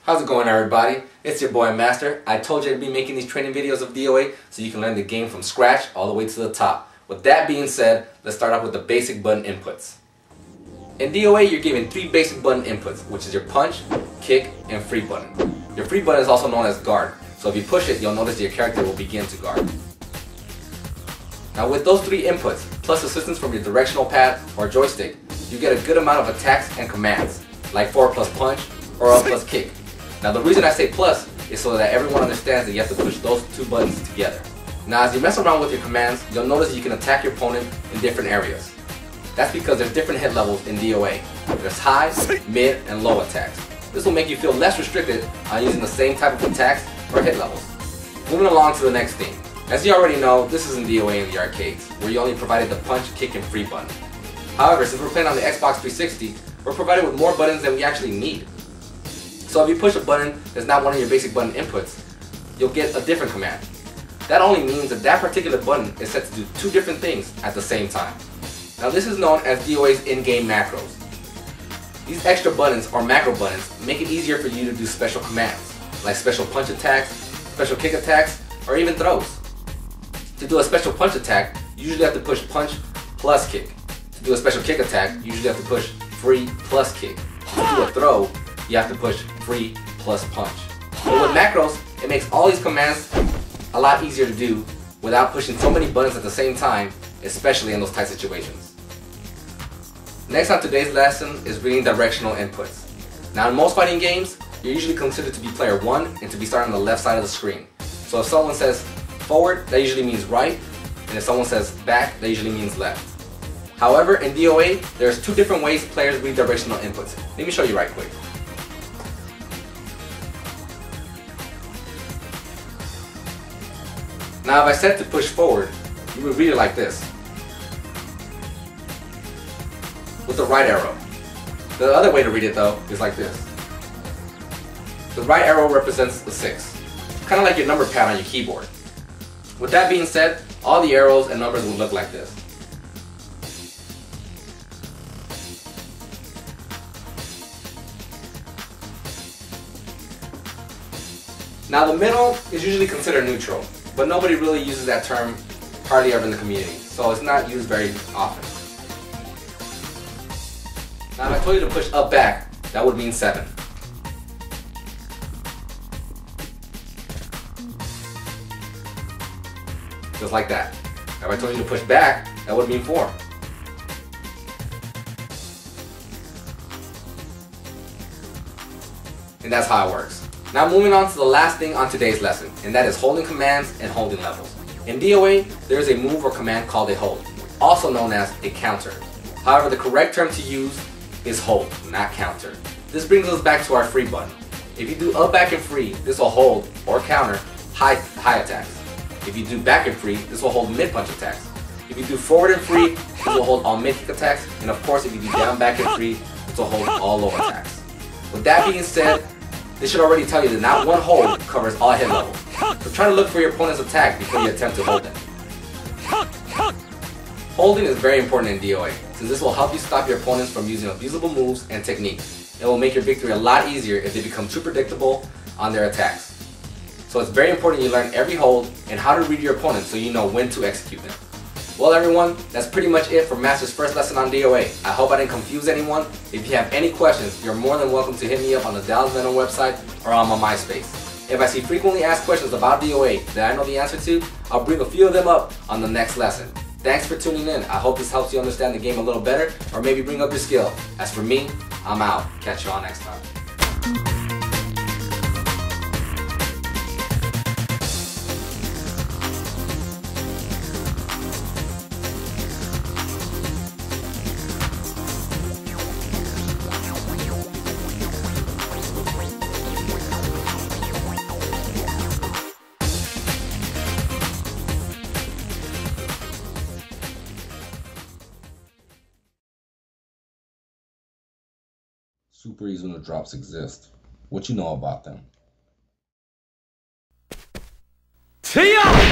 How's it going, everybody? It's your boy Master. I told you to be making these training videos of DOA so you can learn the game from scratch all the way to the top. With that being said, let's start off with the basic button inputs. In DOA, you're given 3 basic button inputs, which is your punch, kick, and free button. Your free button is also known as guard, so if you push it, you'll notice your character will begin to guard. Now with those 3 inputs, plus assistance from your directional pad or joystick, you get a good amount of attacks and commands, like forward plus punch or up plus kick. Now the reason I say plus is so that everyone understands that you have to push those 2 buttons together. Now as you mess around with your commands, you'll notice you can attack your opponent in different areas. That's because there's different hit levels in DOA. There's high, mid, and low attacks. This will make you feel less restricted on using the same type of attacks or hit levels. Moving along to the next thing. As you already know, this isn't DOA in the arcades, where you only provided the punch, kick, and free button. However, since we're playing on the Xbox 360, we're provided with more buttons than we actually need. So if you push a button that's not one of your basic button inputs, you'll get a different command. That only means that that particular button is set to do 2 different things at the same time. Now this is known as DOA's in-game macros. These extra buttons, or macro buttons, make it easier for you to do special commands, like special punch attacks, special kick attacks, or even throws. To do a special punch attack, you usually have to push punch plus kick. To do a special kick attack, you usually have to push free plus kick. To do a throw, you have to push free plus punch. But with macros, it makes all these commands a lot easier to do without pushing so many buttons at the same time, especially in those tight situations. Next on today's lesson is reading directional inputs. Now in most fighting games, you're usually considered to be player 1 and to be starting on the left side of the screen. So if someone says forward, that usually means right, and if someone says back, that usually means left. However, in DOA, there's 2 different ways players read directional inputs. Let me show you right quick. Now if I said to push forward, you would read it like this, with the right arrow. The other way to read it though is like this. The right arrow represents the 6, kind of like your number pad on your keyboard. With that being said, all the arrows and numbers will look like this. Now the middle is usually considered neutral, but nobody really uses that term hardly ever in the community, so it's not used very often. Now if I told you to push up back, that would mean 7. Just like that. If I told you to push back, that would mean 4. And that's how it works. Now moving on to the last thing on today's lesson, and that is holding commands and holding levels. In DOA, there is a move or command called a hold, also known as a counter. However, the correct term to use is hold, not counter. This brings us back to our free button. If you do up, back, and free, this will hold or counter high attacks. If you do back and free, this will hold mid punch attacks. If you do forward and free, this will hold all mid kick attacks. And of course, if you do down, back, and free, this will hold all low attacks. With that being said, this should already tell you that not one hold covers all hit levels. So try to look for your opponent's attack before you attempt to hold them. Holding is very important in DOA, since this will help you stop your opponents from using abusable moves and techniques. It will make your victory a lot easier if they become too predictable on their attacks. So it's very important you learn every hold and how to read your opponent so you know when to execute them. Well everyone, that's pretty much it for Master's first lesson on DOA. I hope I didn't confuse anyone. If you have any questions, you're more than welcome to hit me up on the Dallas Venom website or on my MySpace. If I see frequently asked questions about DOA that I know the answer to, I'll bring a few of them up on the next lesson. Thanks for tuning in. I hope this helps you understand the game a little better or maybe bring up your skill. As for me, I'm out. Catch you all next time. Super Easy drops exist. What you know about them? TIA!